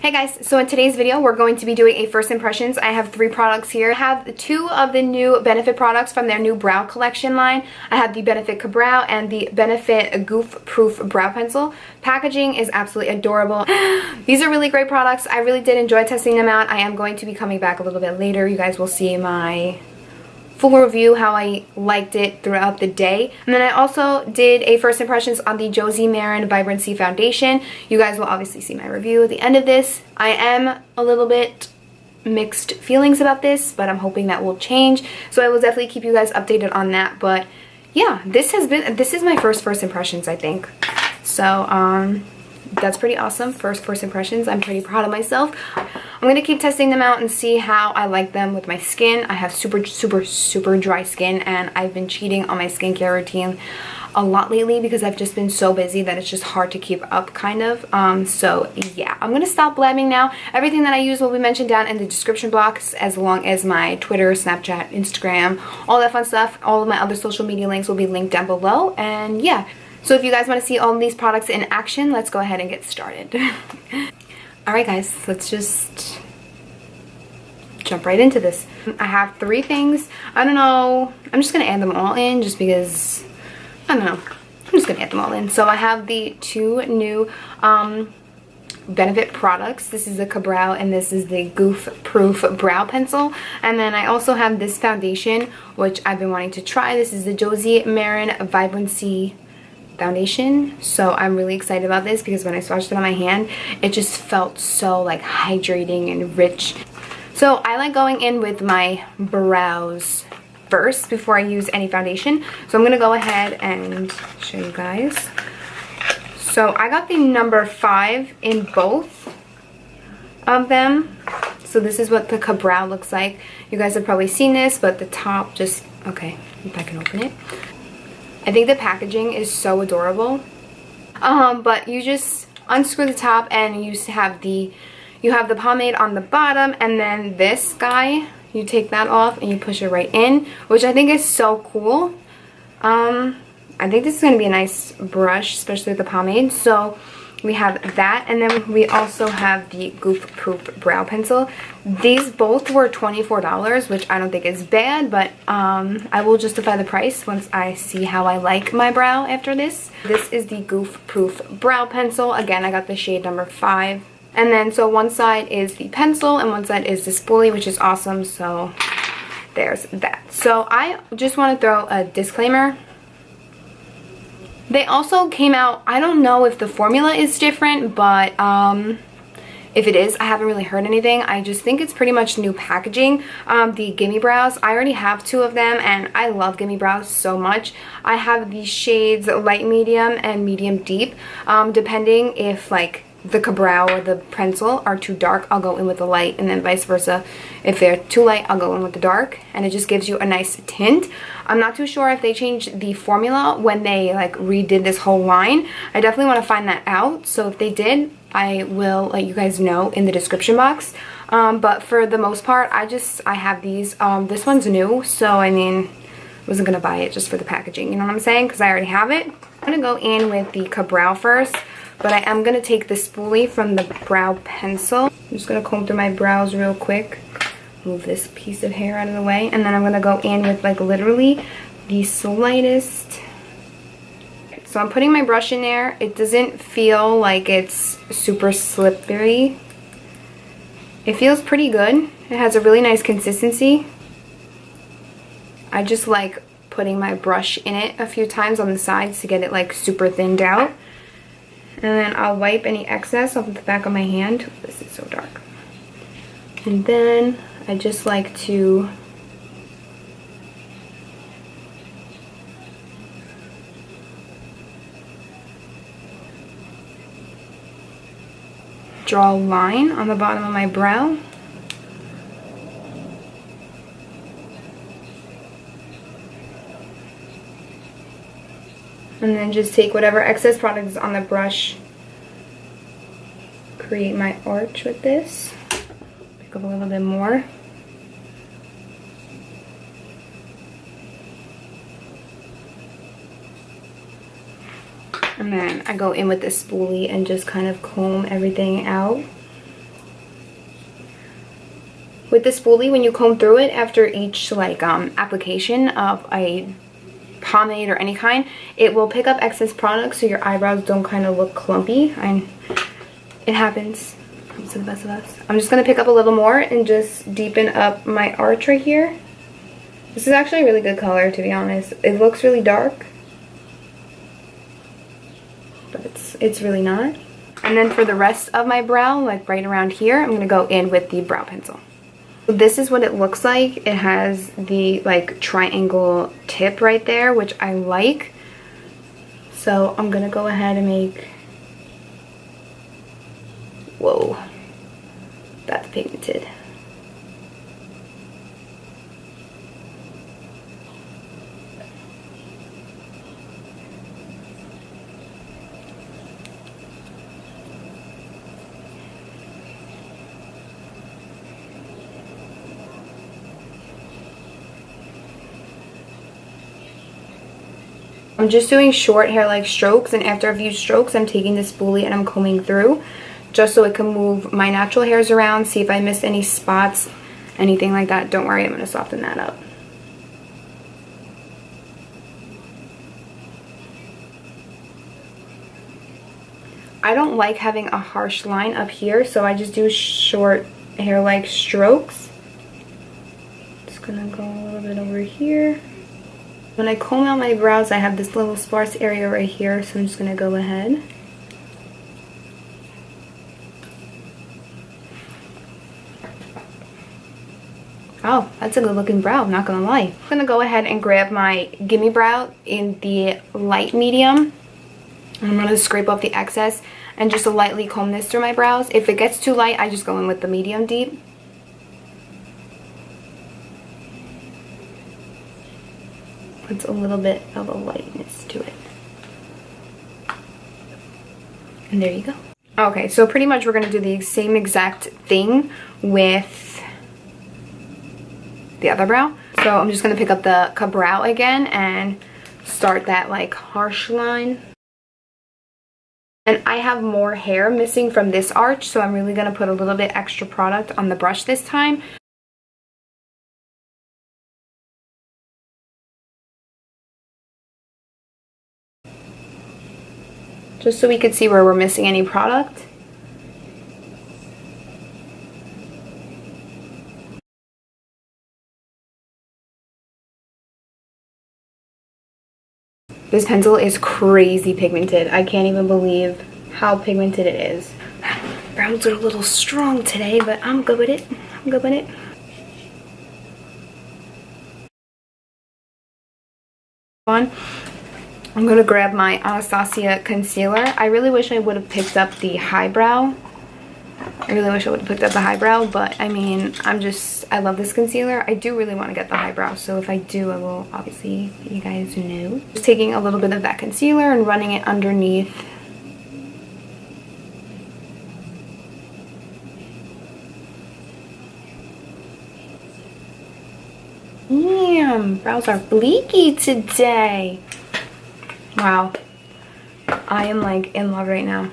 Hey guys, so in today's video we're going to be doing a first impressions. I have 3 products here. I have 2 of the new Benefit products from their new brow collection line. I have the Benefit Ka-Brow and the Benefit Goof Proof Brow Pencil. Packaging is absolutely adorable. These are really great products. I really did enjoy testing them out. I am going to be coming back a little bit later. You guys will see my full review how I liked it throughout the day. And then I also did a first impressions on the Josie Maran Vibrancy foundation. You guys will obviously see my review at the end of this. I am a little bit mixed feelings about this, but I'm hoping that will change. So I will definitely keep you guys updated on that. But yeah, this is my first impressions, I think. So that's pretty awesome. First impressions. I'm pretty proud of myself. I'm going to keep testing them out and see how I like them with my skin. I have super dry skin, and I've been cheating on my skincare routine a lot lately because I've just been so busy that it's just hard to keep up, kind of. So yeah, I'm going to stop blabbing now. Everything that I use will be mentioned down in the description box, as long as my Twitter, Snapchat, Instagram, all that fun stuff. All of my other social media links will be linked down below. And yeah, so if you guys want to see all of these products in action, let's go ahead and get started. Alright guys, let's just jump right into this. I have 3 things. I don't know. I'm just going to add them all in just because, I don't know. I'm just going to add them all in. So I have the 2 new Benefit products. This is the Ka-Brow and this is the Goof Proof Brow Pencil. And then I also have this foundation, which I've been wanting to try. This is the Josie Maran Vibrancy foundation. So I'm really excited about this because when I swatched it on my hand, it just felt so like hydrating and rich. So I like going in with my brows first before I use any foundation. So I'm gonna go ahead and show you guys. So I got the number 5 in both of them. So this is what the Ka-Brow looks like. You guys have probably seen this, but the top just, okay, if I can open it. I think the packaging is so adorable. But you just unscrew the top and you have the pomade on the bottom, and then this guy, you take that off and you push it right in, which I think is so cool. I think this is going to be a nice brush, especially with the pomade. So we have that, and then we also have the Goof Proof Brow Pencil. These both were $24, which I don't think is bad, but I will justify the price once I see how I like my brow after this. This is the Goof Proof Brow Pencil. Again, I got the shade number 5. And then, so one side is the pencil and one side is the spoolie, which is awesome. So there's that. So I just want to throw a disclaimer. They also came out, I don't know if the formula is different, but if it is, I haven't really heard anything. I just think it's pretty much new packaging. The Gimme Brows, I already have 2 of them, and I love Gimme Brows so much. I have the shades light medium and medium deep. Depending if like the Ka-Brow or the pencil are too dark, I'll go in with the light, and then vice versa. If they're too light, I'll go in with the dark, and it just gives you a nice tint. I'm not too sure if they changed the formula when they like redid this whole line. I definitely want to find that out, so if they did, I will let you guys know in the description box. But for the most part, I have these. This one's new, so I mean, I wasn't gonna buy it just for the packaging, you know what I'm saying, because I already have it. I'm gonna go in with the Ka-Brow first, but I am going to take the spoolie from the brow pencil. I'm just going to comb through my brows real quick. Move this piece of hair out of the way. And then I'm going to go in with like literally the slightest. So I'm putting my brush in there. It doesn't feel like it's super slippery. It feels pretty good. It has a really nice consistency. I just like putting my brush in it a few times on the sides to get it like super thinned out. And then I'll wipe any excess off the back of my hand. This is so dark. And then I just like to draw a line on the bottom of my brow. And then just take whatever excess product is on the brush, create my arch with this, pick up a little bit more. And then I go in with the spoolie and just kind of comb everything out With this spoolie, when you comb through it after each like application of a pomade or any kind, it will pick up excess product so your eyebrows don't kind of look clumpy. And it happens to the best of us. I'm just going to pick up a little more and just deepen up my arch right here. This is actually a really good color, to be honest. It looks really dark, but it's really not. And then for the rest of my brow, like right around here, I'm going to go in with the brow pencil. So this is what it looks like. It has the like triangle tip right there, which I like. So I'm going to go ahead and make... Whoa, that's pigmented. I'm just doing short hair-like strokes, and after a few strokes I'm taking this spoolie and I'm combing through just so it can move my natural hairs around, see if I missed any spots, anything like that. Don't worry, I'm going to soften that up. I don't like having a harsh line up here, so I just do short hair-like strokes. Just going to go a little bit over here. When I comb out my brows, I have this little sparse area right here, so I'm just going to go ahead. Oh, that's a good looking brow, I'm not going to lie. I'm going to go ahead and grab my Gimme Brow in the light medium. I'm going to scrape off the excess and just lightly comb this through my brows. If it gets too light, I just go in with the medium deep. Puts a little bit of a lightness to it. And there you go. Okay, so pretty much we're going to do the same exact thing with the other brow. So I'm just going to pick up the brow again and start that like harsh line. And I have more hair missing from this arch, so I'm really going to put a little bit extra product on the brush this time. Just so we could see where we're missing any product. This pencil is crazy pigmented. I can't even believe how pigmented it is. Brows are a little strong today, but I'm good with it. I'm good with it. I'm going to grab my Anastasia concealer. I really wish I would have picked up the highbrow. But I mean, I love this concealer. I do really want to get the highbrow, so if I do, I will obviously let you guys know. Just taking a little bit of that concealer and running it underneath. Damn, brows are bleaky today. Wow, I am like in love right now.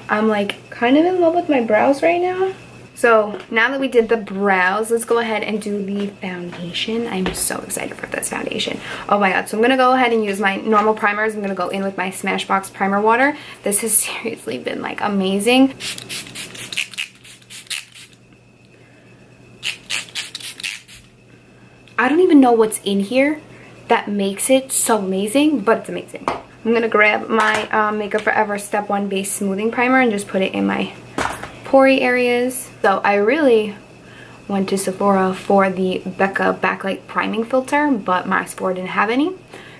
I'm like kind of in love with my brows right now. So now that we did the brows, let's go ahead and do the foundation. I'm so excited for this foundation. Oh my god. So I'm going to go ahead and use my normal primers. I'm going to go in with my Smashbox primer water. This has seriously been like amazing. I don't even know what's in here that makes it so amazing, but it's amazing. I'm going to grab my Makeup Forever Step 1 Base Smoothing Primer and just put it in my pore areas. So I really went to Sephora for the Becca Backlight Priming Filter, but my Sephora didn't have any.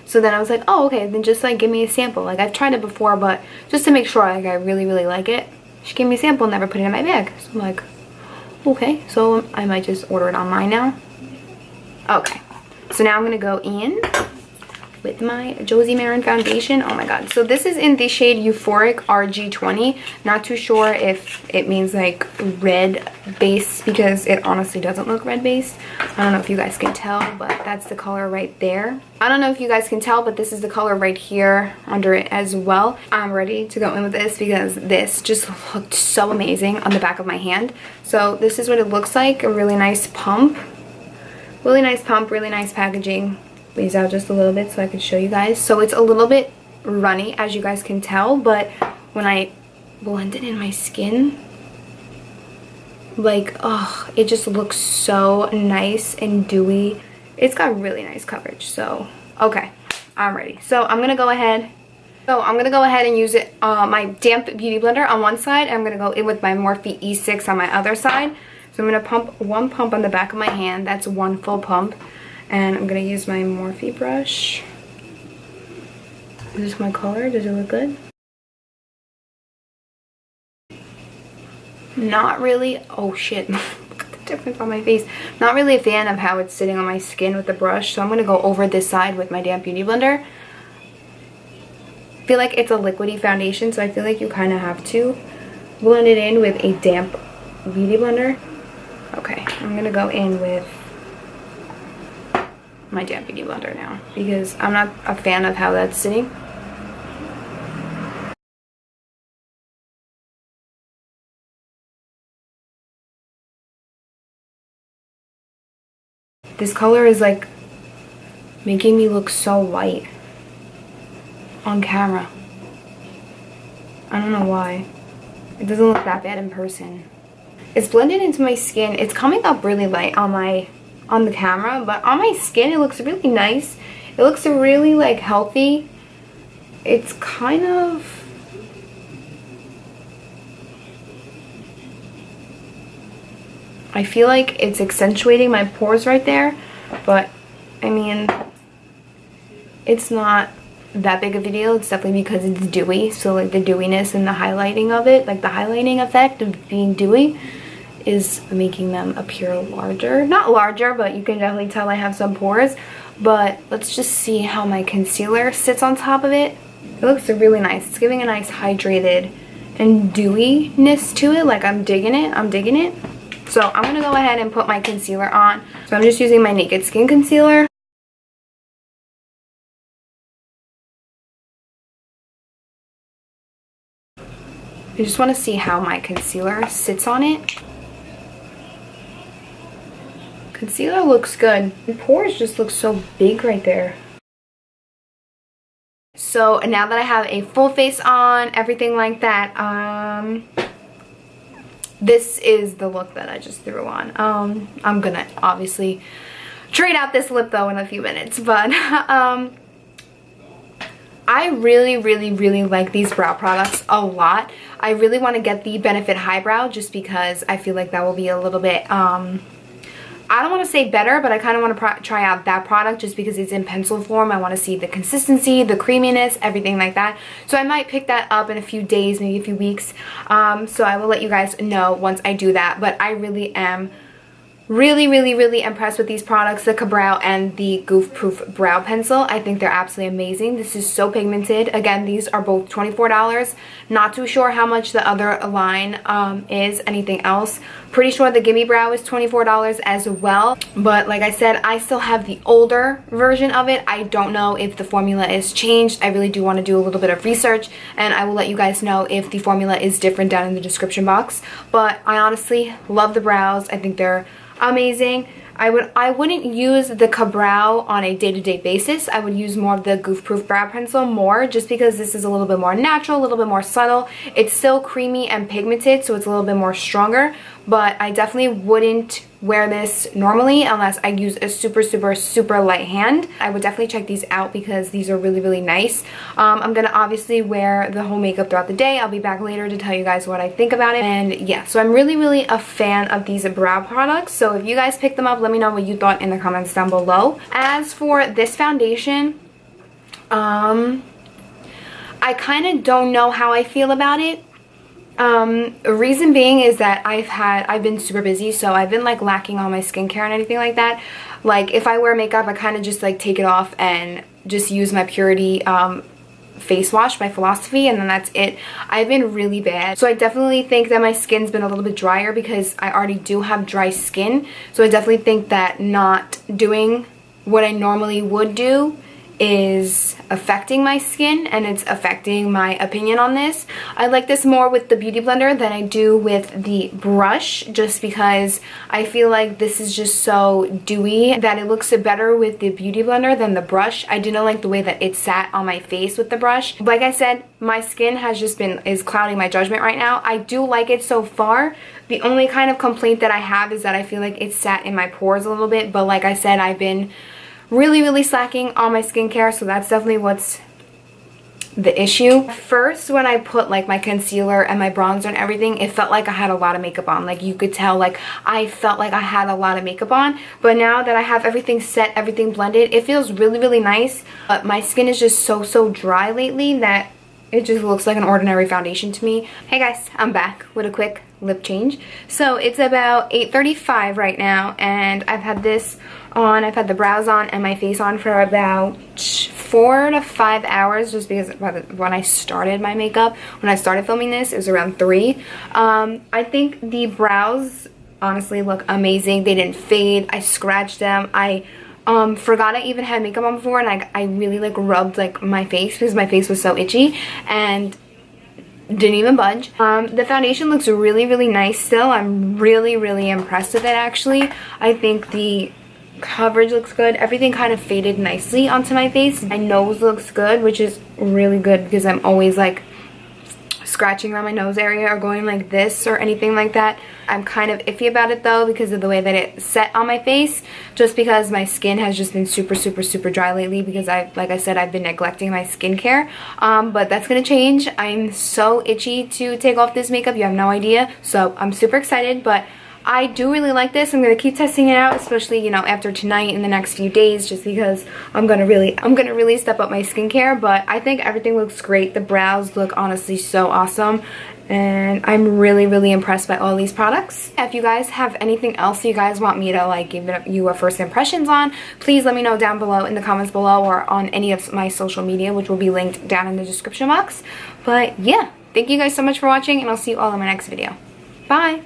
So then I was like, oh, okay, then just like give me a sample. Like I've tried it before, but just to make sure like I really, really like it. She gave me a sample and never put it in my bag. So I'm like, okay, so I might just order it online now. Okay, so now I'm going to go in with my Josie Maran foundation. Oh my god. So this is in the shade Euphoric RG20. Not too sure if it means like red base because it honestly doesn't look red based. I don't know if you guys can tell, but that's the color right there. I don't know if you guys can tell, but this is the color right here under it as well. I'm ready to go in with this because this just looked so amazing on the back of my hand. So this is what it looks like. A really nice pump. Really nice pump, really nice packaging. Squeeze out just a little bit so I can show you guys. So it's a little bit runny, as you guys can tell, but when I blend it in my skin, like, oh, it just looks so nice and dewy. It's got really nice coverage. So okay, I'm ready. So I'm gonna go ahead and use it my damp beauty blender on one side, and I'm gonna go in with my Morphe E6 on my other side. So I'm gonna pump one pump on the back of my hand. That's one full pump. And I'm going to use my Morphe brush. Is this my color? Does it look good? Not really. Oh shit. Look at the difference on my face. Not really a fan of how it's sitting on my skin with the brush. So I'm going to go over this side with my damp beauty blender. I feel like it's a liquidy foundation, so I feel like you kind of have to blend it in with a damp beauty blender. Okay, I'm going to go in with my damp beauty blender now because I'm not a fan of how that's sitting. This color is like making me look so white on camera. I don't know why. It doesn't look that bad in person. It's blended into my skin. It's coming up really light on the camera, but on my skin it looks really nice. It looks really like healthy. It's kind of, I feel like it's accentuating my pores right there, but I mean, it's not that big of a deal. It's definitely because it's dewy, so like the dewiness and the highlighting of it, like the highlighting effect of being dewy, is making them appear larger. Not larger, but you can definitely tell I have some pores. But let's just see how my concealer sits on top of it. It looks really nice. It's giving a nice hydrated and dewiness to it. Like I'm digging it. I'm digging it. So I'm going to go ahead and put my concealer on. So I'm just using my Naked Skin concealer. I just want to see how my concealer sits on it. Concealer looks good. The pores just look so big right there. So now that I have a full face on, everything like that, this is the look that I just threw on. I'm gonna obviously trade out this lip though in a few minutes, but I really like these brow products a lot. I really want to get the Benefit Highbrow just because I feel like that will be a little bit I don't want to say better, but I kind of want to try out that product just because it's in pencil form. I want to see the consistency, the creaminess, everything like that. So I might pick that up in a few days, maybe a few weeks. So I will let you guys know once I do that. But I really am really impressed with these products, the Ka-Brow and the Goof Proof Brow Pencil. I think they're absolutely amazing. This is so pigmented. Again, these are both $24. Not too sure how much the other line is, anything else. Pretty sure the Gimme Brow is $24 as well. But like I said, I still have the older version of it. I don't know if the formula is changed. I really do want to do a little bit of research, and I will let you guys know if the formula is different down in the description box. But I honestly love the brows. I think they're amazing. I wouldn't use the Ka-Brow on a day-to-day basis. I would use more of the Goof Proof Brow Pencil more, just because this is a little bit more natural, a little bit more subtle. It's still creamy and pigmented, so it's a little bit more stronger, but I definitely wouldn't wear this normally unless I use a super light hand. I would definitely check these out because these are really nice. I'm gonna obviously wear the whole makeup throughout the day. I'll be back later to tell you guys what I think about it. And yeah, so I'm really a fan of these brow products. So if you guys pick them up, let me know what you thought in the comments down below. As for this foundation, I kind of don't know how I feel about it. Reason being is that I've been super busy, so I've been like lacking on my skincare and anything like that. Like if I wear makeup, I kind of just like take it off and just use my Purity face wash by Philosophy, and then that's it. I've been really bad, so I definitely think that my skin's been a little bit drier because I already do have dry skin. So I definitely think that not doing what I normally would do is affecting my skin, and it's affecting my opinion on this. I like this more with the Beauty Blender than I do with the brush, just because I feel like this is just so dewy that it looks better with the Beauty Blender than the brush. I didn't like the way that it sat on my face with the brush. Like I said, my skin is clouding my judgment right now. I do like it so far. The only kind of complaint that I have is that I feel like it sat in my pores a little bit, but like I said, I've been really slacking on my skincare, so that's definitely what's the issue. First, when I put like my concealer and my bronzer and everything, it felt like I had a lot of makeup on. Like you could tell, like I felt like I had a lot of makeup on. But now that I have everything set, everything blended, it feels really nice. But my skin is just so dry lately that it just looks like an ordinary foundation to me. Hey guys, I'm back with a quick lip change. So it's about 8:35 right now, and I've had this on, I've had the brows on and my face on for about 4 to 5 hours, just because when I started my makeup, when I started filming this, it was around 3. I think the brows honestly look amazing. They didn't fade. I scratched them. I forgot I even had makeup on before, and I really like rubbed like my face because my face was so itchy and didn't even budge. The foundation looks really nice still. I'm really impressed with it actually. I think the coverage looks good. Everything kind of faded nicely onto my face. My nose looks good, which is really good because I'm always like scratching around my nose area or going like this or anything like that. I'm kind of iffy about it though because of the way that it set on my face, just because my skin has just been super dry lately because like I said, I've been neglecting my skincare. But that's gonna change. I'm so itchy to take off this makeup, you have no idea. So I'm super excited, but I do really like this. I'm going to keep testing it out, especially, you know, after tonight in the next few days, just because I'm going to really step up my skincare. But I think everything looks great. The brows look honestly so awesome, and I'm really impressed by all these products. If you guys have anything else you guys want me to like give you a first impressions on, please let me know down below in the comments below or on any of my social media, which will be linked down in the description box. But yeah, thank you guys so much for watching, and I'll see you all in my next video. Bye!